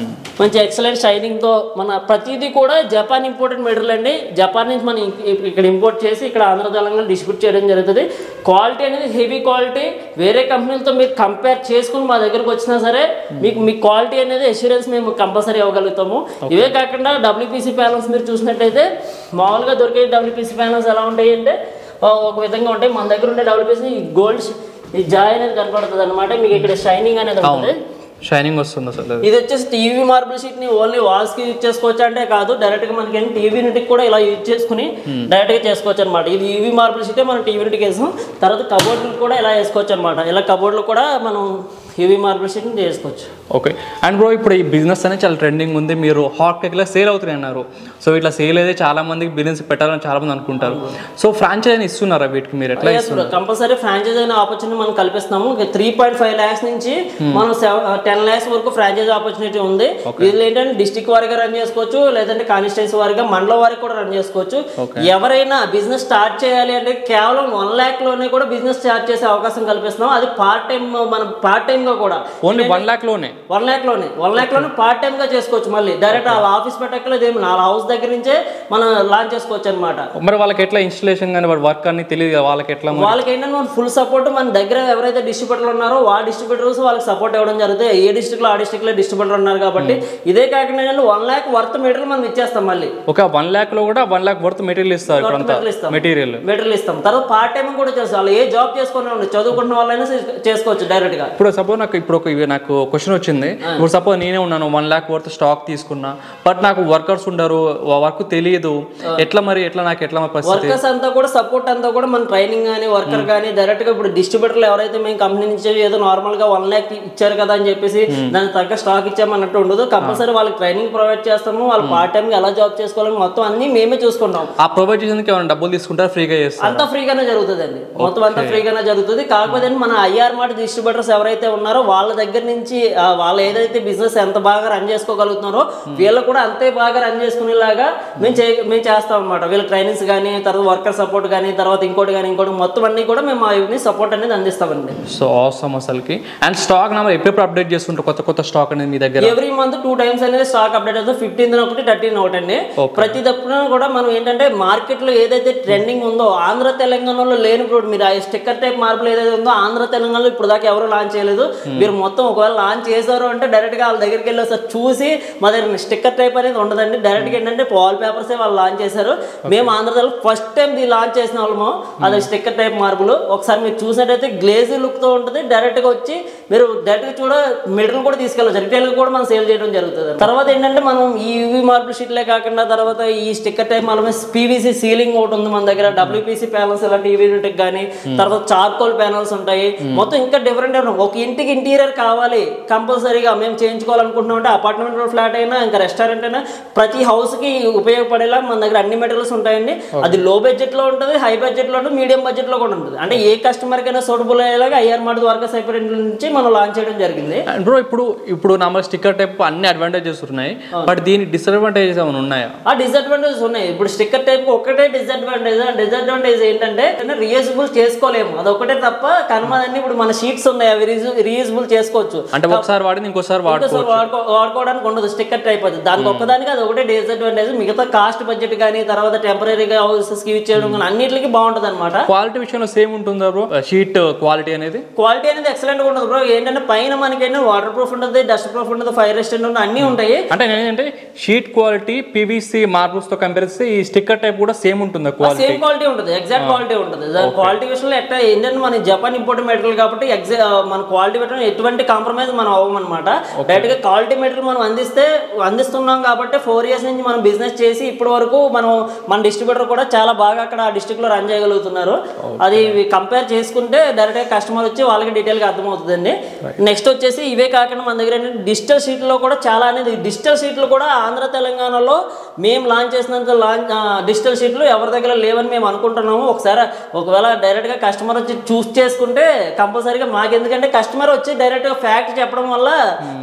మంచి ఎక్సలెంట్ షైనింగ్ తో మన ప్రతిదీ కూడా జపాన్ ఇంపోర్టెడ్ మెటీరియల్ అండి. జపాన్ నుంచి మనం ఇక్కడ ఇంపోర్ట్ చేసి ఇక్కడ ఆంధ్ర తెలంగాణ డిస్ట్రిబ్యూట్ చేయడం జరుగుతుంది. క్వాలిటీ అనేది హెవీ క్వాలిటీ. వేరే కంపెనీలతో మీరు కంపేర్ చేసుకుని మా దగ్గరకు వచ్చినా సరే మీ క్వాలిటీ అనేది అష్యూరెన్స్ మేము కంపల్సరీ ఇవ్వగలుగుతాము. ఇవే కాకుండా డబ్ల్యూపీసీ ప్యానల్స్ మీరు చూసినట్టయితే మామూలుగా దొరికే డబ్ల్యూపీసీ ప్యానల్స్ ఎలా ఉంటాయి అంటే ఒక విధంగా ఉంటాయి. మన దగ్గర ఉండే డబ్ల్యూపీసీ గోల్డ్ ఈ జాయ్ అనేది కనపడుతుంది అనమాట. మీకు ఇక్కడ షైనింగ్ అనేది ఉంటుంది, షైనింగ్ వస్తుంది అసలు. ఇది వచ్చేసి టీవీ మార్బుల్ షీట్ ని ఓన్లీ వాల్స్ కి యూజ్ చేసుకోవచ్చు అంటే కాదు, డైరెక్ట్ గా మనకి టీవీ యూనిట్ కూడా ఇలా యూజ్ చేసుకుని డైరెక్ట్ గా చేసుకోవచ్చు అనమాట. ఇది యూవీ మార్బుల్ షీటే మనం టీవీ యూనిట్ వేసాం. తర్వాత కబోర్డ్ కూడా ఇలా వేసుకోవచ్చు అనమాట. ఇలా కబోర్డ్లు కూడా మనం యూవీ మార్బుల్ షీట్ ని చేసుకోవచ్చు. ఓకే. అండ్ బ్రో ఇప్పుడు ఈ బిజినెస్ అనేది చాలా ట్రెండింగ్ ఉంది. మీరు హాట్ కేక్ లా సేల్ అవుతున్నాయి అన్నారు. సో ఇట్లా సేల్ అయితే చాలా మందికి బిజినెస్ పెట్టాలని చాలా మంది అనుకుంటారు. సో ఫ్రాంచైజీ ఇస్తున్నారా వీటికి? మీరు ఎట్లా ఇస్తున్నారు? కంపల్సరీ ఫ్రాంచైజీ అనే ఆపర్చునిటీ మనం కల్పిస్తున్నాము. 3.5 lakhs నుంచి మనం 10 lakhs వరకు ఫ్రాంచైజీ ఆపర్చునిటీ ఉంది. ఇది ఏంటంటే డిస్ట్రిక్ట్ వారిగా రన్ చేసుకోవచ్చు, లేదంటే కాన్స్టిట్యున్సీ వారిగా, మండల వారికి కూడా రన్ చేసుకోవచ్చు. ఎవరైనా బిజినెస్ స్టార్ట్ చేయాలి అంటే కేవలం 1 lakh లోనే కూడా బిజినెస్ స్టార్ట్ చేసే అవకాశం కల్పిస్తున్నాం. అది పార్ట్ టైం, మనం పార్ట్ టైం గా కూడా ఓన్లీ 1 lakh లోనే 1 lakh లోనే పార్ట్ టైం గా చేసుకోవచ్చు. మళ్ళీ డైరెక్ట్ వాళ్ళ ఆఫీస్ పెట్టక్కలేదు, ఏమి నా హౌస్ దగ్గర నుంచే మనం లాంచ్ చేసుకోవచ్చు అనమాట. మరి వాళ్ళకి ఎట్లా ఇన్స్టలేషన్ కానీ వర్క్ అని తెలియదు కదా వాళ్ళకి? ఎట్లా వాళ్ళకి ఏంటంటే మన ఫుల్ సపోర్ట్ మన దగ్గర ఎవరైతే డిస్ట్రిబ్యూటర్లు ఉన్నారో వాళ్ళ డిస్ట్రిబ్యూటర్స్ వాళ్ళకి సపోర్ట్ ఇవ్వడం జరుగుతుంది. ఏ డిస్ట్రిక్ట్ లో ఆ డిస్ట్రిక్ట్ లో డిస్ట్రిబ్యూటర్ ఉన్నారు కాబట్టి ఇదే కాకుండా 1 lakh వర్త్ మెటీరియల్ మనం ఇచ్చేస్తాం. మళ్ళీ ఒక 1 lakh లో కూడా 1 lakh వర్త్ మెటీరియల్ ఇస్తారు. మెటీరియల్ ఇస్తాం. తర్వాత పార్ట్ టైం కూడా చేస్తాం. వాళ్ళు ఏ జాబ్ చేసుకునే ఉండే చదువుకున్న వాళ్ళైనా చేసుకోవచ్చు డైరెక్ట్ గా. ఇప్పుడు సపోజ్ నాకు క్వశ్చన్ వచ్చింది. ఇప్పుడు సపోజ్ నేనే ఉన్నాను, 1 lakh వర్త్ స్టాక్ తీసుకున్నా, బట్ నాకు వర్కర్స్ ఉండరు, వర్క్ తెలియదు, ఎట్లా నాకు ఎట్లా వర్కర్స్ అంతా కూడా సపోర్ట్ అంతా కూడా మన ట్రైనింగ్ కానీ వర్కర్ కానీ డైరెక్ట్ గా ఇప్పుడు డిస్ట్రిబ్యూటర్లు ఎవరైతే మేము కంపెనీ నుంచి ఏదో నార్మల్ గా 1 lakh ఇచ్చారు కదా అని చెప్పేసి దానికి తగ్గ స్టాక్ ఇచ్చామన్నట్టు ఉండదు. కంపల్సరీ వాళ్ళకి ట్రైనింగ్ ప్రొవైడ్ చేస్తాము. వాళ్ళు పార్ట్ టైం ఎలా జాబ్ చేసుకోవాలి మొత్తం అన్ని మేమే చూసుకుంటాం. ఆ ప్రొవైడ్ చేసేందుకు ఏమైనా డబ్బులు తీసుకుంటారు? ఫ్రీగా చేస్తారు? అంతా ఫ్రీగానే జరుగుతుంది అండి, మొత్తం అంతా ఫ్రీగానే జరుగుతుంది. కాకపోతే మన ఐఆర్ మార్ట్ డిస్ట్రిబ్యూటర్స్ ఎవరైతే ఉన్నారో వాళ్ళ దగ్గర నుంచి వాళ్ళు ఏదైతే బిజినెస్ ఎంత బాగా రన్ చేసుకోగలుగుతున్నారో వీళ్ళు కూడా అంతే బాగా రన్ చేసుకునేలాగా మేము చేస్తాం అనమాట. వీళ్ళ ట్రైనింగ్స్ కానీ, తర్వాత వర్కర్ సపోర్ట్ కానీ, తర్వాత ఇంకోటి మొత్తం అన్ని కూడా మేము సపోర్ట్ అనేది అందిస్తామండి. సో ఆసమ్ అసలుకి. అండ్ స్టాక్ నెంబర్ ఎప్పుడు అప్డేట్ చేస్తుంటారు? కొత్త స్టాక్ అనేది మీ దగ్గర ఎవ్రీ మంత్ 2 times అనేది స్టాక్ అప్డేట్ అవుతుంది. 15th ఒకటి, 13th ఒకటి అండి. ప్రతి తప్పున కూడా మనం ఏంటంటే మార్కెట్ లో ఏదైతే ట్రెండింగ్ ఉందో ఆంధ్ర తెలంగాణలో లేని ఇప్పుడు మీరు ఆ స్టిక్కర్ టైప్ మార్పులు ఏదైతే ఉందో ఆంధ్ర తెలంగాణలో ఇప్పుడు దాకా ఎవరు లాంచ్ చేయలేదు. మీరు మొత్తం ఒకవేళ లాంచ్ చేశారు అంటే డైరెక్ట్గా వాళ్ళ దగ్గరికి వెళ్ళి ఒకసారి చూసి మా దగ్గర స్టిక్కర్ టైప్ అనేది ఉండదండి. డైరెక్ట్గా ఏంటంటే వాల్ పేపర్సే వాళ్ళు లాంచ్ చేశారు. మేము ఆంధ్రప్రదేశ్లో ఫస్ట్ టైం ఇది లాంచ్ చేసిన వాళ్ళము. అది స్టిక్కర్ టైప్ మార్బుల్. ఒకసారి మీరు చూసినట్టయితే గ్లేజీ లుక్తో ఉంటుంది. డైరెక్ట్గా వచ్చి మీరు డైరెక్ట్గా మెటీరియల్ కూడా తీసుకెళ్ళచ్చు. రిటైల్ కూడా మనం సేల్ చేయడం జరుగుతుంది. తర్వాత ఏంటంటే మనం ఈ యూవీ మార్బుల్ షీట్లే కాకుండా తర్వాత ఈ sticker type marble PVC ceiling ఒకటి ఉంది మన దగ్గర. WPC ప్యానల్స్ ఇలాంటి యూనిట్ కానీ తర్వాత చార్కోల్ ప్యానల్స్ ఉంటాయి. మొత్తం ఇంకా డిఫరెంట్ ఒక ఇంటికి ఇంటీరియర్ కావాలి కంపల్సరీగా మేము చేయించుకోవాలనుకుంటున్నాం అంటే అపార్ట్మెంట్ ఫ్లాట్ అయినా ఇంకా రెస్టారెంట్ అయినా ప్రతి హౌస్ కి ఉపయోగపడేలా మన దగ్గర అన్ని మెటీరియల్స్ ఉంటాయండి. అది లో బడ్జెట్ లో ఉంటుంది, హై బడ్జెట్ లో ఉంటుంది, మీడియం బడ్జెట్ లో కూడా ఉంటుంది. అంటే ఏ కస్టమర్ కైనా సూటబుల్ అయ్యేలాగా ఐఆర్ మార్ట్ ద్వారకా సైపర్ నుంచి మనం లాంచ్ చేయడం జరిగింది. బ్రో ఇప్పుడు నార్మల్ స్టిక్కర్ టైప్ అన్ని అడ్వాంటేజెస్ ఉన్నాయి, బట్ దీని డిసడ్వాంటేజెస్ ఏమైనా ఉన్నాయా? ఆ డిసడ్వాంటేజెస్ ఉన్నాయి. ఇప్పుడు స్టిక్కర్ టైప్ ఒకటే డిసడ్వాంటేజ్ ఏంటంటే రీయూజబుల్ చేసుకోలేము, అదొకటే తప్ప. కనుమదండి ఇప్పుడు మన షీట్స్ ఉన్నాయి, అవి రీయూజబుల్ చేసుకోవచ్చు. అంటే ఒకసారి వాడింది ఇంకోసారి వాడుకోవడానికి ఉండదు స్టిక్కర్ టైప్. అది దానికి ఒక్కదానికి అది ఒకటే డిసడ్వాంటేజ్. మిగతా కాస్ట్ బడ్జెట్ కానీ తర్వాత టెంపరీగా హౌసెస్ కి యూజ్ చేయడం కానీ అన్నిటికీ బాగుంటుంది అనమాట. క్వాలిటీ విషయంలో సేమ్ ఉంటుందా బ్రో? షీట్ క్వాలిటీ అనేది ఎక్సలెంట్ గా ఉంటుంది బ్రో. ఏంటంటే పైన మనకి వాటర్ ప్రూఫ్ ఉంటుంది, డస్ట్ ప్రూఫ్ ఉంటుంది, ఫైర్ రెసిస్టెంట్ ఉంటుంది, అన్ని ఉంటాయి. అంటే ఏంటంటే షీట్ క్వాలిటీ పీవీసీ మార్బుల్స్ తో కంపేర్ చేస్తే ఈ స్టిక్కర్ టైప్ కూడా సేమ్ ఉంటుంది, సేమ్ క్వాలిటీ ఉంటుంది, ఎగ్జాక్ట్ క్వాలిటీ ఉంటుంది. దాని క్వాలిటీ విషయంలో ఎట్లా ఏంటంటే మన జపాన్ ఇంపోర్టెడ్ మెటీరియల్ కాబట్టి మన క్వాలిటీ పెట్టడం ఎటువంటి కాంప్రమైజ్ మనం అవ్వమన్నమాట. డైరెక్ట్ గా క్వాలిటీ మెటీరియల్ మనం అందిస్తున్నాం కాబట్టి 4 years నుంచి మనం బిజినెస్ చేసి ఇప్పటి వరకు మన డిస్ట్రిబ్యూటర్ కూడా చాలా బాగా అక్కడ ఆ డిస్ట్రిక్ట్ లో రన్ చేయగలుగుతున్నారు. అది కంపేర్ చేసుకుంటే డైరెక్ట్ గా కస్టమర్ వచ్చి వాళ్ళకి డీటెయిల్ గా అర్థమవుతుందండి. నెక్స్ట్ వచ్చేసి ఇవే కాకుండా మన దగ్గర డిజిటల్ షీట్ లో కూడా చాలా అనేది డిజిటల్ షీట్లు కూడా ఆంధ్ర తెలంగాణలో మేము లాంచ్ చేసినంత డిజిటల్ షీట్లు ఎవరి దగ్గర లేవని మేము అనుకుంటున్నాము. ఒకవేళ డైరెక్ట్ గా కస్టమర్ వచ్చి చూస్ చేసుకుంటే కంపల్సరీగా మాకు, ఎందుకంటే కస్టమర్ వచ్చి డైరెక్ట్ గా ఫ్యాక్ట్ చెప్పడం వల్ల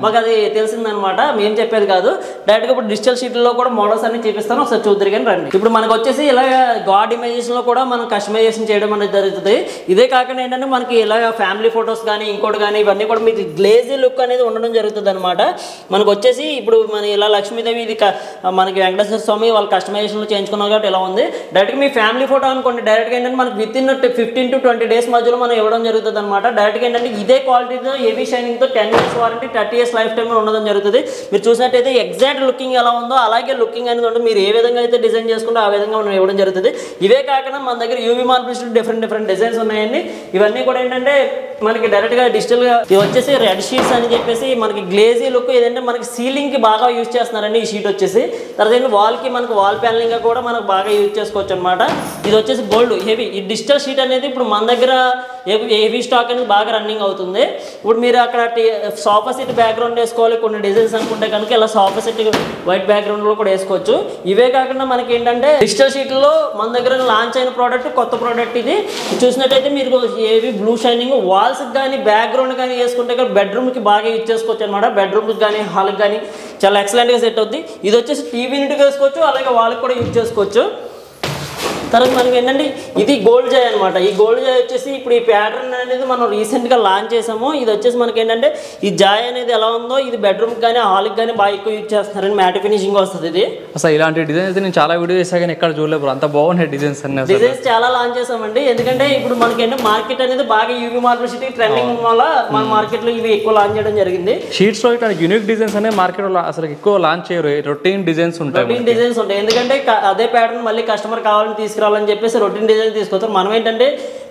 మాకు అది తెలిసిందనమాట, మేము చెప్పేది కాదు. డైరెక్ట్ గా ఇప్పుడు డిజిటల్ షీట్లో కూడా మోడల్స్ అన్ని చూపిస్తాను, ఒకసారి చూద్దరు కానీ రండి. ఇప్పుడు మనకు వచ్చేసి ఇలా గాడ్ ఇమేజెస్ లో కూడా మనం కస్టమైజేషన్ చేయడం అనేది జరుగుతుంది. ఇదే కాకుండా ఏంటంటే మనకి ఇలా ఫ్యామిలీ ఫొటోస్ కానీ ఇంకోటి కానీ ఇవన్నీ కూడా మీకు గ్లేజీ లుక్ అనేది ఉండడం జరుగుతుంది అనమాట. మనకు వచ్చేసి ఇప్పుడు మన ఇలా లక్ష్మీదేవి ఇది మనకి వెంకటేశ్వర స్వామి వాళ్ళు కస్టమైజేషన్ లో చేయించుకున్నాం కాబట్టి ఇలా ఉంది. డైరెక్ట్ గా మీ ఫ్యామిలీ ఫోటో అనుకోండి, డైరెక్ట్ గా ఏంటంటే మనకి విత్ ఇన్ 15 to 20 days మధ్యలో మనం ఇవ్వడం జరుగుతుంది అనమాట. డైరెక్ట్ గా ఏంటంటే ఇదే క్వాలిటీతో హెవీ షైనింగ్ తో 10 years warranty 30 years life time ఉండడం జరుగుతుంది. మీరు చూసినట్టయితే ఎగ్జాక్ట్ లుకింగ్ ఎలా ఉందో అలాగే లుకింగ్ అనేది ఉంటుంది. మీరు ఏ విధంగా అయితే డిజైన్ చేసుకుంటే ఆ విధంగా మనం ఇవ్వడం జరుగుతుంది. ఇవే కాకుండా మన దగ్గర యూవీ మార్బుల్స్ డిఫరెంట్ డిజైన్స్ ఉన్నాయండి. ఇవన్నీ కూడా ఏంటంటే మనకి డైరెక్ట్ గా డిజిటల్ గా ఇవి వచ్చేసి రెడ్ షీట్స్ అని చెప్పేసి మనకి గ్లేజీ లుక్ ఏదంటే మనకి సీలింగ్ కి బాగా యూజ్ చేస్తున్నారండి ఈ షీట్ వచ్చేసి. తర్వాత వాల్ కి మనకు వాల్ ప్యానలింగ్ గా కూడా మనకు బాగా యూజ్ చేసుకోవచ్చు అనమాట. ఇది వచ్చేసి గోల్డ్ హెవీ. ఈ డిజిటల్ షీట్ అనేది ఇప్పుడు మన దగ్గర హెవీ స్టాక్ అనేది బాగా రన్నింగ్ అవుతుంది. ఇప్పుడు మీరు అక్కడ సోఫా సెట్ బ్యాక్గ్రౌండ్ వేసుకోవాలి కొన్ని డిజైన్స్ అనుకుంటే కనుక ఇలా సోఫా సెట్ వైట్ బ్యాక్గ్రౌండ్ లో కూడా వేసుకోవచ్చు. ఇవే కాకుండా మనకి ఏంటంటే డిజిటల్ షీట్ లో మన దగ్గర లాంచ్ అయిన ప్రోడక్ట్ కొత్త ప్రోడక్ట్ ఇది. చూసినట్టయితే మీరు ఏవి బ్లూ షైనింగ్ వాల్స్ కానీ బ్యాక్గ్రౌండ్ కానీ వేసుకుంటే బెడ్రూమ్ కి బాగా యూజ్ చేసుకోవచ్చు అనమాట. బెడ్రూమ్ కానీ హాల్ కానీ చాలా ఎక్సలెంట్ గా సెట్ అవుతుంది. ఇది వచ్చేసి టీవీ యూనిట్ వేసుకోవచ్చు, అలాగే వాళ్ళకి కూడా యూజ్ చేసుకోవచ్చు. తర్వాత మనకి ఏంటంటే ఇది గోల్డ్ జాయ్ అనమాట. ఈ గోల్డ్ జాయ్ వచ్చేసి ఇప్పుడు ఈ ప్యాటర్న్ అనేది మనం రీసెంట్గా లాంచ్ చేసాము. ఇది వచ్చేసి మనకి ఏంటంటే ఈ జాయ్ అనేది ఎలా ఉందో ఇది బెడ్రూమ్కి కానీ హాల్కి కానీ బాగా ఎక్కువ యూజ్ చేస్తున్నారని మ్యాట్ ఫినిషింగ్ వస్తుంది. ఇది అసలు ఇలాంటి డిజైన్స్ నేను చాలా వీడియో చేసా కానీ ఎక్కడ చూడలేదు, అంత బాగున్నాయి డిజైన్స్ అన్ని. డిజైన్స్ చాలా లాంచ్ చేసామండి, ఎందుకంటే ఇప్పుడు మనకి ఏంటంటే మార్కెట్ అనేది బాగా యూవీ మార్బుల్ షీట్ ట్రెండింగ్ వల్ల మన మార్కెట్లో ఇవి ఎక్కువ లాంచ్ చేయడం జరిగింది. షీట్స్ లో ఇట్లా యూనిక్ డిజైన్స్ అనేది మార్కెట్లో అసలు ఎక్కువ లాంచ్ చేయరు, రొటీన్ డిజైన్స్ ఉంటాయి. ఎందుకంటే అదే ప్యాటర్న్ మళ్ళీ కస్టమర్ కావాలని తీసుకురావాలని చెప్పేసి రొటీన్ డిజైన్ తీసుకొస్తారు. మనం ఏంటంటే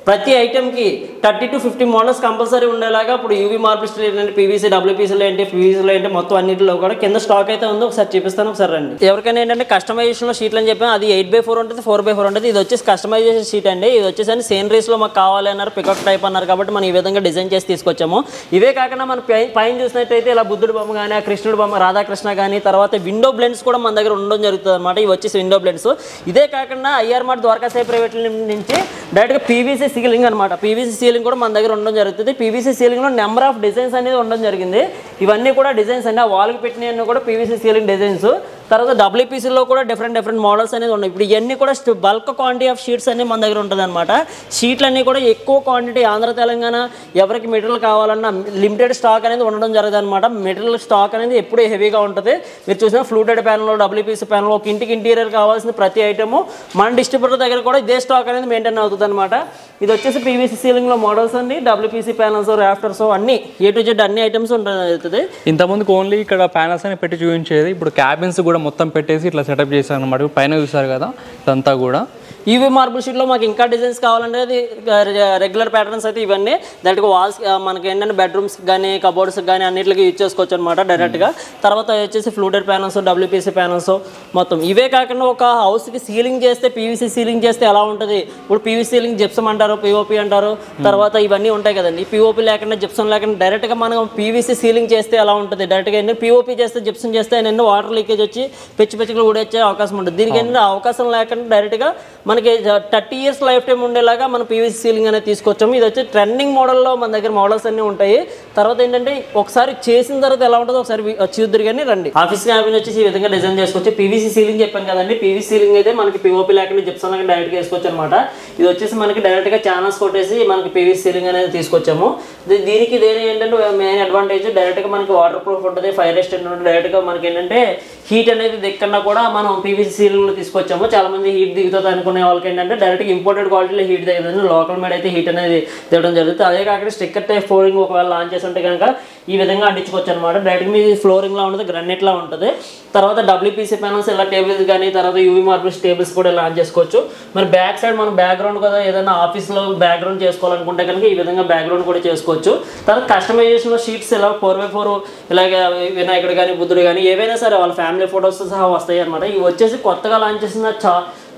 ప్రతి ఐటెంకి 30 to 50 మోడల్స్ కంపల్సరీ ఉండేలాగా ఇప్పుడు యూవీ మార్బుల్ స్టీల్ ఏంటంటే పీవీసీ డబ్ల్యూపీసీలో ఏంటి పీవీసీలో ఏంటి మొత్తం అన్నింటిలో కూడా కింద స్టాక్ అయితే ఉందో ఒకసారి చూపిస్తాను, ఒకసారి రండి. ఎవరికైనా ఏంటంటే కస్టమైజేషన్లో షీట్లు అని చెప్పాను, అది 8x4 ఉంటుంది, 4x4 ఉంటుంది. ఇది వచ్చేసి కస్టమైజేషన్ షీట్ అండి. ఇది వచ్చేసి సేనరీస్లో మాకు కావాలి అన్నారు, పికప్ టైప్ అన్నారు కాబట్టి మనం ఈ విధంగా డిజైన్ చేసి తీసుకొచ్చాము. ఇవే కాకుండా మనం పైన చూసినట్టయితే ఇలా బుద్ధుడు బొమ్మ కానీ ఆ కృష్ణుడు బొమ్మ రాధాకృష్ణ కానీ తర్వాత విండో బ్లెండ్స్ కూడా మన దగ్గర ఉండడం జరుగుతుంది అనమాట. ఇవి వచ్చేసి విండో బ్లెండ్స్. ఇదే కాకుండా IR mart Dwaraka Sai private నుంచి డైరెక్ట్గా పీవీసీ సీలింగ్ అనమాట. పీవీసీ సీలింగ్ కూడా మన దగ్గర ఉండడం జరుగుతుంది. పీవీసీ సీలింగ్లో నెంబర్ ఆఫ్ డిజైన్స్ అనేది ఉండడం జరిగింది. ఇవన్నీ కూడా డిజైన్స్ అండి, ఆ వాల్కి పెట్టినవన్నీ కూడా పీవీసీ సీలింగ్ డిజైన్స్. తర్వాత డబ్ల్యూపీసీలో కూడా డిఫరెంట్ మోడల్స్ అనేది ఉన్నాయి. ఇప్పుడు ఇవన్నీ కూడా బల్క్ క్వాంటిటీ ఆఫ్ షీట్స్ అన్ని మన దగ్గర ఉంటుంది అనమాట. షీట్లన్నీ కూడా ఎక్కువ క్వాంటిటీ ఆంధ్ర తెలంగాణ ఎవరికి మెటీరియల్ కావాలన్నా లిమిటెడ్ స్టాక్ అనేది ఉండడం జరుగుతుంది అనమాట. మెటీరియల్ స్టాక్ అనేది ఎప్పుడూ హెవీగా ఉంటుంది. మీరు చూసిన ఫ్లూటెడ్ ప్యానల్, డబ్ల్యూపీసీ ప్యానల్, ఒక ఇంటికి ఇంటీరియర్ కావాల్సిన ప్రతి ఐటమ్ మన డిస్ట్రిబ్యూటర్ దగ్గర కూడా ఇదే స్టాక్ అనేది మెయింటైన్ అవుతుంది అనమాట. ఇది వచ్చేసి పీవీసీ సీలింగ్లో మోడల్స్ అండి. డబ్ల్యూపీసీ ప్యానల్స్, రాఫ్టర్స్ అన్ని A to Z అన్ని ఐటమ్స్ ఉంటుంది. ఇంతకుముందుకు ఓన్లీ ఇక్కడ ప్యానల్స్ అని పెట్టి చూపించేది, ఇప్పుడు క్యాబిన్స్ కూడా మొత్తం పెట్టేసి ఇట్లా సెటప్ చేశారు అనమాట. పైన చూసారు కదా ఇదంతా కూడా. యూవీ మార్బుల్ షీట్లో మాకు ఇంకా డిజైన్స్ కావాలంటే అది రెగ్యులర్ ప్యాటర్న్స్ అయితే ఇవన్నీ డైరెక్ట్గా వాల్స్ మనకి ఏంటంటే బెడ్రూమ్స్ కానీ కబోర్డ్స్ కానీ అన్నింటికి యూజ్ చేసుకోవచ్చు అనమాట డైరెక్ట్గా. తర్వాత వచ్చేసి ఫ్లూటెడ్ ప్యానల్స్, డబ్ల్యూపీసీ ప్యానల్స్ మొత్తం ఇవే కాకుండా ఒక హౌస్కి సీలింగ్ చేస్తే పీవీసీ సీలింగ్ చేస్తే ఎలా ఉంటుంది, ఇప్పుడు పీవీసీ సీలింగ్ జిప్సమ్ అంటారు, పిఓపి అంటారు, తర్వాత ఇవన్నీ ఉంటాయి కదండి. పిఓపి లేకుండా జిప్సమ్ లేకుండా డైరెక్ట్గా మనం పీవీసీ సీలింగ్ చేస్తే ఎలా ఉంటుంది, డైరెక్ట్గా ఏంటంటే పిఓపి చేస్తే జిప్సమ్ చేస్తే ఎన్నో వాటర్ లీకేజ్ వచ్చి పిచ్చిగా ఊడొచ్చే అవకాశం ఉంటుంది. దీనికి ఏంటంటే అవకాశం లేకుండా డైరెక్ట్గా మనకి 30 years లైఫ్ టైం ఉండేలాగా మనం పీవీసీ సీలింగ్ అనేది తీసుకొచ్చాము. ఇది వచ్చి ట్రెండింగ్ మోడల్లో మన దగ్గర మోడల్స్ అన్నీ ఉంటాయి. తర్వాత ఏంటంటే ఒకసారి చేసిన తర్వాత ఎలా ఉంటుందో ఒకసారి చూద్దరు కానీ రండి. ఆఫీస్ క్యాబిన్ వచ్చేసి ఈ విధంగా డిజైన్ చేసుకోవచ్చు. పీవీసీ సీలింగ్ చెప్పాను కదండి, పీవీసీ సీలింగ్ అయితే మనకి పిఓపి లేకుండా జిప్సమ్ లేకుండా డైరెక్ట్గా వేసుకోవచ్చు అనమాట. ఇది వచ్చేసి మనకి డైరెక్ట్గా ఛానల్స్ కొట్టేసి మనకి పీవీసీ సీలింగ్ అనేది తీసుకొచ్చాము. దీనికి దేని ఏంటంటే మెయిన్ అడ్వాంటేజ్ డైరెక్ట్గా మనకి వాటర్ ప్రూఫ్ ఉంటుంది, ఫైర్ రెసిస్టెంట్ ఉంటుంది. డైరెక్ట్గా మనకి ఏంటంటే హీట్ అనేది దిక్కకుండా కూడా మనం పీవీసీ సీలింగ్లో తీసుకొచ్చాము. చాలా మంది హీట్ దిగుతుంది అనుకునే వాళ్ళకి ఏంటంటే డైరెక్ట్గా ఇంపోర్టెడ్ క్వాలిటీలో హీట్ దిగుతుంది, లోకల్ మేడ్ అయితే హీట్ అనేది దిగడం జరుగుతుంది. అదే కాకుండా స్టిక్కర్ టైప్ ఫ్లోరింగ్ ఒకవేళ లాంచ్ చేసి ఉంటే కనుక ఈ విధంగా అంటించుకోవచ్చు అనమాట. డైరెక్ట్గా మీ ఫ్లోరింగ్లా ఉంటుంది, గ్రానైట్లా ఉంటుంది. తర్వాత డబ్ల్యూపీసీ ప్యానల్స్ ఇలా టేబుల్స్ కానీ తర్వాత యూవీ మార్బుల్స్ టేబుల్స్ కూడా లాంచ్ చేసుకోవచ్చు. మరి బ్యాక్ సైడ్ మనం బ్యాక్గ్రౌండ్ కదా ఏదైనా ఆఫీస్లో బ్యాక్గ్రౌండ్ చేసుకోవాలనుకుంటే కనుక ఈ విధంగా బ్యాక్గ్రౌండ్ కూడా చేసుకోవచ్చు. తర్వాత కస్టమైజేషన్ షీట్స్ ఇలా 4x4 ఇలాగే వినాయకుడు కానీ బుద్ధుడు కానీ ఏవైనా సరే వాళ్ళ ఫ్యామిలీ ఫొటోస్ సహా వస్తాయి అనమాట. ఇవి వచ్చేసి కొత్తగా లాంచ్ చేసిన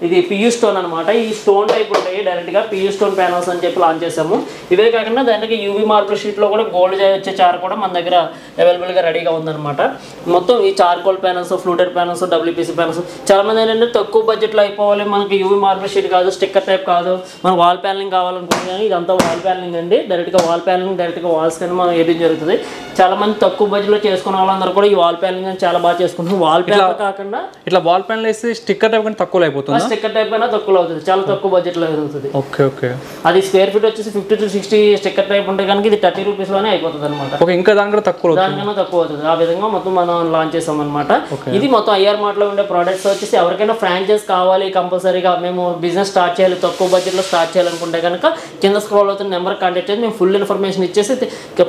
ఇది పియూ స్టోన్ అనమాట. ఈ స్టోన్ టైప్ ఉంటాయి, డైరెక్ట్గా పియూ స్టోన్ ప్యానల్స్ అని చెప్పి లాంచ్ చేసాము. ఇవే కాకుండా దానికి యూవీ మార్బుల్ షీట్లో కూడా గోల్డ్ వచ్చే చార్ కూడా మన దగ్గర అవైలబుల్గా రెడీగా ఉందన్నమాట. మొత్తం ఈ charcoal panels, fluted panels, WPC panels చాలా మంది ఏంటంటే తక్కువ బడ్జెట్లో అయిపోవాలి, మనకి యూవీ మార్బుల్ షీట్ కాదు, స్టిక్కర్ టైప్ కాదు, మనం వాల్ ప్యానలింగ్ కావాలనుకుంటే కానీ ఇదంతా వాల్ ప్యానలింగ్ అండి. డైరెక్ట్గా వాల్ ప్యానలింగ్ డైరెక్ట్గా వాల్స్ కానీ మనం వేయడం జరుగుతుంది. చాలా మంది తక్కువ బడ్జెట్లో చేసుకునే వాళ్ళందరూ కూడా ఈ వాల్ ప్యానలింగ్ చాలా బాగా చేసుకుంటారు. వాల్ ప్యానల్ కాకుండా ఇట్లా వాల్ ప్యానల్ వేస్తే స్టిక్కర్ టైప్ కానీ తక్కువ అయిపోతుంది, స్టిక్కర్ టైప్ అయినా తక్కువ అవుతుంది, చాలా తక్కువ బడ్జెట్లో అవుతుంది. Okay okay. అది స్క్వేర్ ఫీట్ వచ్చేసి 50 to 60 స్టిక్కర్ టైప్ ఉంటే కనుక ఇది 30 rupees లోనే అయిపోతుంది అనమాట. ఓకే, ఇంకా దానికన్నా తక్కువ అవుతుంది. ఆ విధంగా మొత్తం మనం లాంచ్ చేసాం అనమాట. ఇది మొత్తం ఐఆర్ మార్ట్లో ఉండే ప్రోడక్ట్స్ వచ్చేసి ఎవరికైనా ఫ్రాంచైజ్ కావాలి కంపల్సరీగా మేము బిజినెస్ స్టార్ట్ చేయాలి, తక్కువ బడ్జెట్లో స్టార్ట్ చేయాలనుకుంటే కనుక కింద స్క్రోల్ అవుతున్న నెంబర్ కాంటాక్ట్ చేసి మేము ఫుల్ ఇన్ఫర్మేషన్ ఇచ్చేసి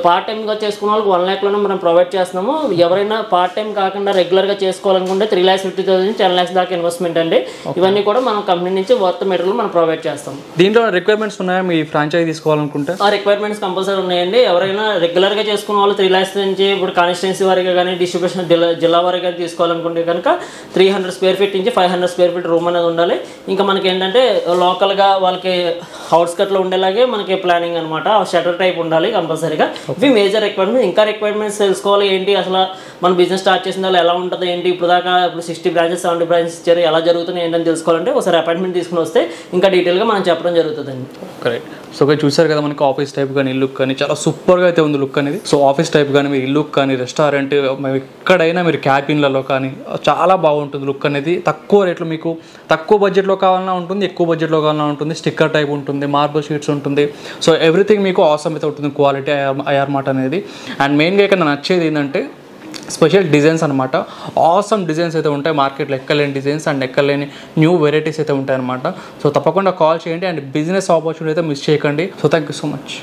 పార్ట్ టైమ్గా చేసుకున్న వాళ్ళకి 1 lakh లోనే మనం ప్రొవైడ్ చేస్తున్నాము. ఎవరైనా పార్ట్ టైం కాకుండా రెగ్యులర్గా చేసుకోవాలనుకుంటే 3,50,000 10 lakhs దాకా ఇన్వెస్ట్మెంట్ అండి. ఇవన్నీ కూడా మనం కంపెనీ నుంచి వర్త్ మెటీరియల్ మనం ప్రొవైడ్ చేస్తాం. దీంట్లో రిక్వైర్మెంట్స్ ఉన్నాయా మీ ఫ్రాంచైజీ తీసుకోవాలనుకుంటే? ఆ రిక్వైర్మెంట్స్ కంపల్సరీ ఉన్నాయండి. ఎవరైనా రెగ్యులర్గా చేసుకున్న వాళ్ళు 3 lakhs నుంచి ఇప్పుడు కాన్స్టిట్యున్సీ వారిగా కానీ డిస్ట్రిబ్యూషన్ జిల్లా వారిగా తీసుకోవాలనుకుంటే కనుక 300 square feet నుంచి 500 square feet రూమ్ అనేది ఉండాలి. ఇంకా మనకి ఏంటంటే లోకల్గా వాళ్ళకి అవుట్స్కట్లో ఉండేలాగే మనకి ప్లానింగ్ అనమాట. షటర్ టైప్ ఉండాలి కంపల్సరీగా. ఇవి మేజర్ రిక్వైర్మెంట్స్. ఇంకా రిక్వైర్మెంట్స్ తెలుసుకోవాలి ఏంటి అసలు మన బిజినెస్ స్టార్ట్ చేసిన వాళ్ళు ఎలా ఉంటుంది ఏంటి, ఇప్పుడు దాకా ఇప్పుడు 60 branches 70 branches ఇచ్చారు, ఎలా జరుగుతున్నాయి ఏంటని తెలుసుకోవాలంటే ఒకసారి అపాయింట్మెంట్ తీసుకుని వస్తే ఇంకా డీటెయిల్గా మనం చెప్పడం జరుగుతుందండి. కరెక్ట్. సో చూసారు కదా మనకి ఆఫీస్ టైప్ కానీ లుక్ కానీ చాలా సూపర్గా అయితే ఉంది లుక్ అనేది. సో ఆఫీస్ టైప్ కానీ మీరు ఇల్లు కానీ రెస్టారెంట్ ఎక్కడైనా మీరు క్యాబిన్లలో కానీ చాలా బాగుంటుంది లుక్ అనేది. తక్కువ రేట్లో మీకు తక్కువ బడ్జెట్లో కావాలన్నా ఉంటుంది, ఎక్కువ బడ్జెట్లో కావాలన్నా ఉంటుంది, స్టిక్కర్ టైప్ ఉంటుంది, మార్బుల్ షీట్స్ ఉంటుంది. సో ఎవ్రీథింగ్ మీకు ఆసమ్ అయితే ఉంటుంది క్వాలిటీ ఐఆర్ మార్ట్ అనేది. అండ్ మెయిన్గా ఇక్కడ నచ్చేది ఏంటంటే స్పెషల్ డిజైన్స్ అనమాట. ఆసమ్ డిజైన్స్ అయితే ఉంటాయి మార్కెట్లో, ఎక్కలేని డిజైన్స్ అండ్ ఎక్కలేని న్యూ వెరైటీస్ అయితే ఉంటాయి అనమాట. సో తప్పకుండా కాల్ చేయండి అండ్ బిజినెస్ ఆపర్చునిటీ అయితే మిస్ చేయకండి. So thank you so much.